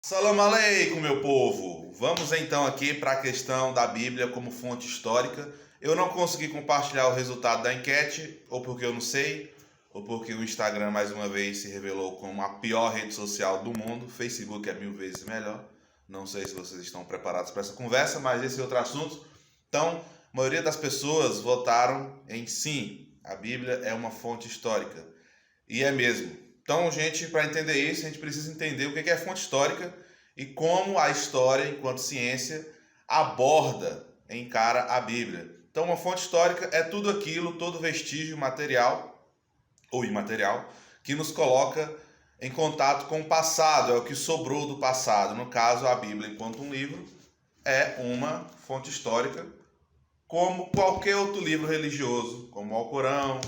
Salam aleikum, meu povo! Vamos então aqui para a questão da Bíblia como fonte histórica. Eu não consegui compartilhar o resultado da enquete, ou porque eu não sei, ou porque o Instagram mais uma vez se revelou como a pior rede social do mundo. O Facebook é 1000 vezes melhor. Não sei se vocês estão preparados para essa conversa, mas esse é outro assunto. Então, a maioria das pessoas votaram em sim, a Bíblia é uma fonte histórica. E é mesmo. Então, gente, para entender isso, a gente precisa entender o que é fonte histórica e como a história, enquanto ciência, aborda, encara a Bíblia. Então, uma fonte histórica é tudo aquilo, todo vestígio material ou imaterial que nos coloca em contato com o passado, é o que sobrou do passado. No caso, a Bíblia, enquanto um livro, é uma fonte histórica, como qualquer outro livro religioso, como o Alcorão,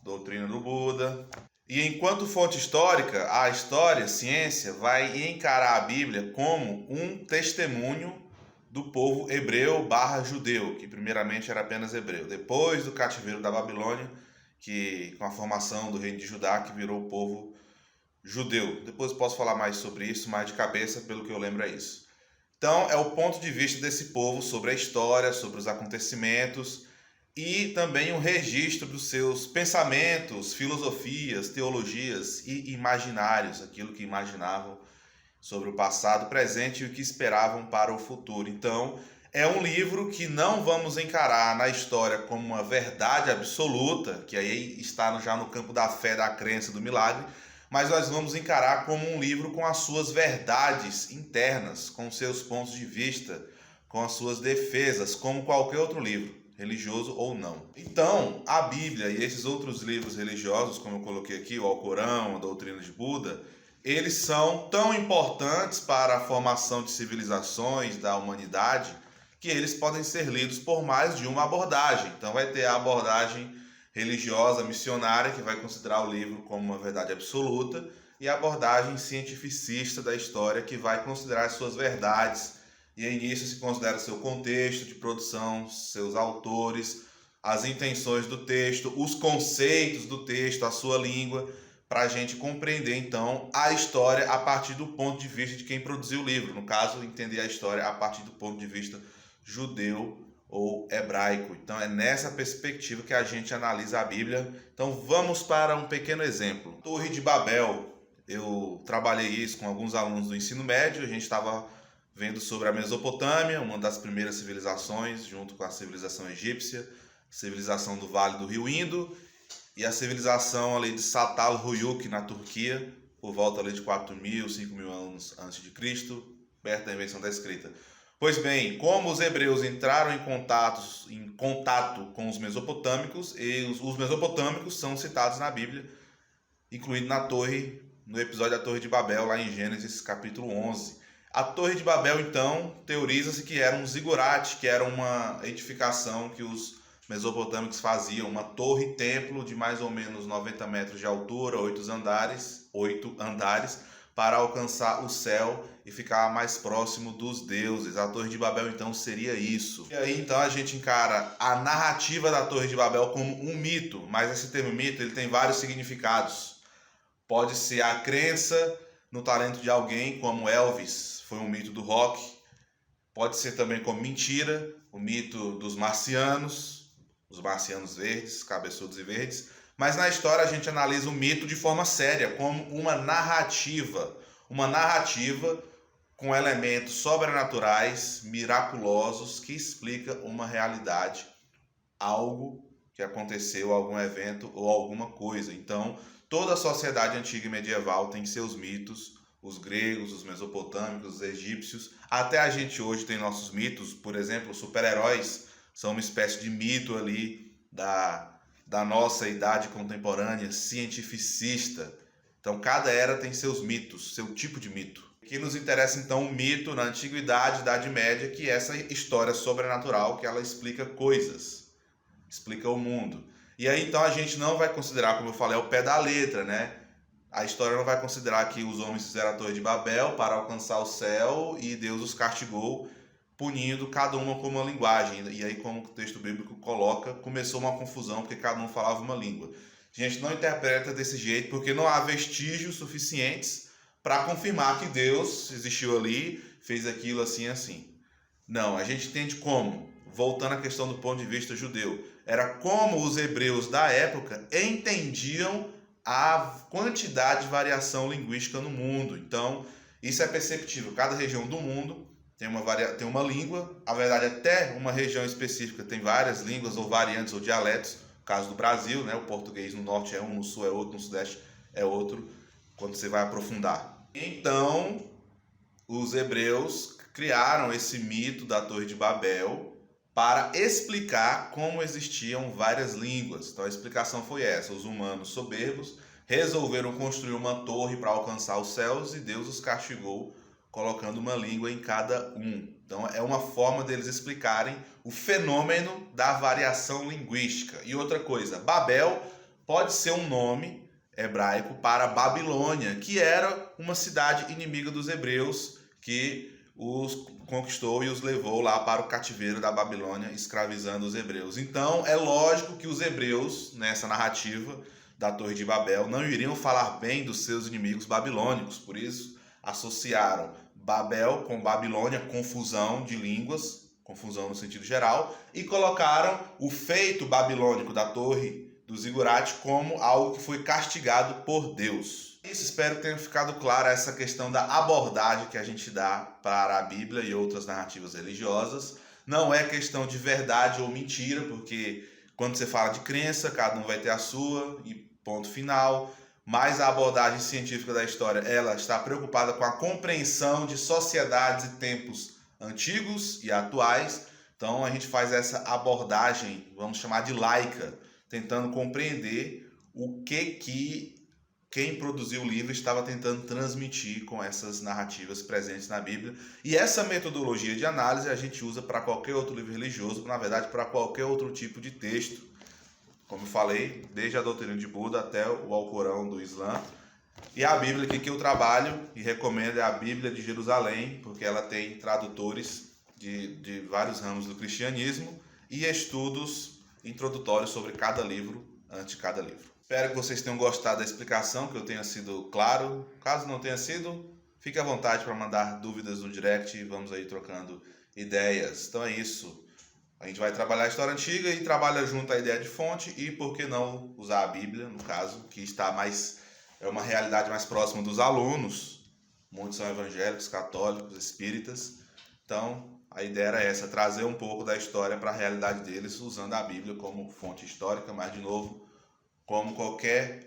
Doutrina do Buda. E enquanto fonte histórica, a história, a ciência, vai encarar a Bíblia como um testemunho do povo hebreu barra judeu, que primeiramente era apenas hebreu. Depois do cativeiro da Babilônia, que com a formação do reino de Judá, que virou o povo judeu. Depois posso falar mais sobre isso, mais de cabeça, pelo que eu lembro é isso. Então, é o ponto de vista desse povo sobre a história, sobre os acontecimentos e também um registro dos seus pensamentos, filosofias, teologias e imaginários, aquilo que imaginavam sobre o passado, presente e o que esperavam para o futuro. Então, é um livro que não vamos encarar na história como uma verdade absoluta, que aí está já no campo da fé, da crença, do milagre, mas nós vamos encarar como um livro com as suas verdades internas, com seus pontos de vista, com as suas defesas, como qualquer outro livro, religioso ou não. Então, a Bíblia e esses outros livros religiosos, como eu coloquei aqui, o Alcorão, a Doutrina de Buda, eles são tão importantes para a formação de civilizações da humanidade que eles podem ser lidos por mais de uma abordagem. Então vai ter a abordagem religiosa, missionária, que vai considerar o livro como uma verdade absoluta, e a abordagem cientificista da história, que vai considerar as suas verdades. E aí nisso se considera seu contexto de produção, seus autores, as intenções do texto, os conceitos do texto, a sua língua, para a gente compreender então a história a partir do ponto de vista de quem produziu o livro. No caso, entender a história a partir do ponto de vista judeu ou hebraico. Então é nessa perspectiva que a gente analisa a Bíblia. Então vamos para um pequeno exemplo. Torre de Babel. Eu trabalhei isso com alguns alunos do ensino médio. A gente estava vendo sobre a Mesopotâmia, uma das primeiras civilizações, junto com a civilização egípcia, civilização do Vale do Rio Indo e a civilização ali de Çatalhöyük na Turquia, por volta ali de 4.000, 5.000 anos antes de Cristo, perto da invenção da escrita. Pois bem, como os hebreus entraram em contato com os mesopotâmicos, e os mesopotâmicos são citados na Bíblia, incluindo no episódio da Torre de Babel, lá em Gênesis capítulo 11. A Torre de Babel, então, teoriza-se que era um zigurate, que era uma edificação que os mesopotâmicos faziam, uma torre-templo de mais ou menos 90 metros de altura, 8 andares, para alcançar o céu e ficar mais próximo dos deuses. A Torre de Babel, então, seria isso. E aí, então, a gente encara a narrativa da Torre de Babel como um mito, mas esse termo mito ele tem vários significados. Pode ser a crença no talento de alguém, como Elvis, foi um mito do rock. Pode ser também como mentira, o mito dos marcianos, os marcianos verdes, cabeçudos e verdes. Mas na história a gente analisa o mito de forma séria, como uma narrativa com elementos sobrenaturais, miraculosos, que explica uma realidade, algo que aconteceu, algum evento ou alguma coisa. Então, toda a sociedade antiga e medieval tem seus mitos, os gregos, os mesopotâmicos, os egípcios, até a gente hoje tem nossos mitos, por exemplo, os super-heróis são uma espécie de mito ali da nossa idade contemporânea, cientificista. Então, cada era tem seus mitos, seu tipo de mito. Que nos interessa então o mito na antiguidade, Idade Média, que é essa história sobrenatural que ela explica coisas, explica o mundo. E aí então a gente não vai considerar, como eu falei, ao pé da letra, né? A história não vai considerar que os homens fizeram a Torre de Babel para alcançar o céu e Deus os castigou, punindo cada uma com uma linguagem. E aí, como o texto bíblico coloca, começou uma confusão porque cada um falava uma língua. A gente não interpreta desse jeito porque não há vestígios suficientes para confirmar que Deus existiu ali, fez aquilo assim assim. Não, a gente entende como, voltando à questão do ponto de vista judeu, era como os hebreus da época entendiam a quantidade de variação linguística no mundo. Então, isso é perceptível. Cada região do mundo tem uma língua, na verdade, até uma região específica tem várias línguas ou variantes ou dialetos. No caso do Brasil, né, o português no norte é um, no sul é outro, no sudeste é outro, quando você vai aprofundar. Então, os hebreus criaram esse mito da Torre de Babel para explicar como existiam várias línguas. Então a explicação foi essa: os humanos soberbos resolveram construir uma torre para alcançar os céus e Deus os castigou colocando uma língua em cada um. Então é uma forma deles explicarem o fenômeno da variação linguística. E outra coisa, Babel pode ser um nome hebraico para Babilônia, que era uma cidade inimiga dos hebreus que os conquistou e os levou lá para o cativeiro da Babilônia, escravizando os hebreus. Então é lógico que os hebreus, nessa narrativa da Torre de Babel, não iriam falar bem dos seus inimigos babilônicos, por isso associaram Babel com Babilônia, confusão de línguas, confusão no sentido geral, e colocaram o feito babilônico da Torre do Zigurate como algo que foi castigado por Deus. Isso, espero que tenha ficado clara essa questão da abordagem que a gente dá para a Bíblia e outras narrativas religiosas. Não é questão de verdade ou mentira, porque quando você fala de crença, cada um vai ter a sua e ponto final. Mas a abordagem científica da história, ela está preocupada com a compreensão de sociedades e tempos antigos e atuais. Então a gente faz essa abordagem, vamos chamar de laica, tentando compreender o que quem produziu o livro estava tentando transmitir com essas narrativas presentes na Bíblia. E essa metodologia de análise a gente usa para qualquer outro livro religioso, na verdade para qualquer outro tipo de texto. Como eu falei, desde a doutrina de Buda até o Alcorão do Islã. E a Bíblia que eu trabalho e recomendo é a Bíblia de Jerusalém, porque ela tem tradutores de vários ramos do cristianismo e estudos introdutórios sobre cada livro, antes de cada livro. Espero que vocês tenham gostado da explicação, que eu tenha sido claro. Caso não tenha sido, fique à vontade para mandar dúvidas no direct e vamos aí trocando ideias. Então é isso. A gente vai trabalhar a história antiga e trabalha junto a ideia de fonte e, por que não, usar a Bíblia, no caso, que está é uma realidade mais próxima dos alunos. Muitos são evangélicos, católicos, espíritas. Então, a ideia era essa, trazer um pouco da história para a realidade deles, usando a Bíblia como fonte histórica, mas, de novo,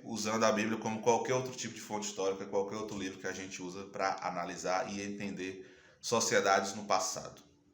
usando a Bíblia como qualquer outro tipo de fonte histórica, qualquer outro livro que a gente usa para analisar e entender sociedades no passado.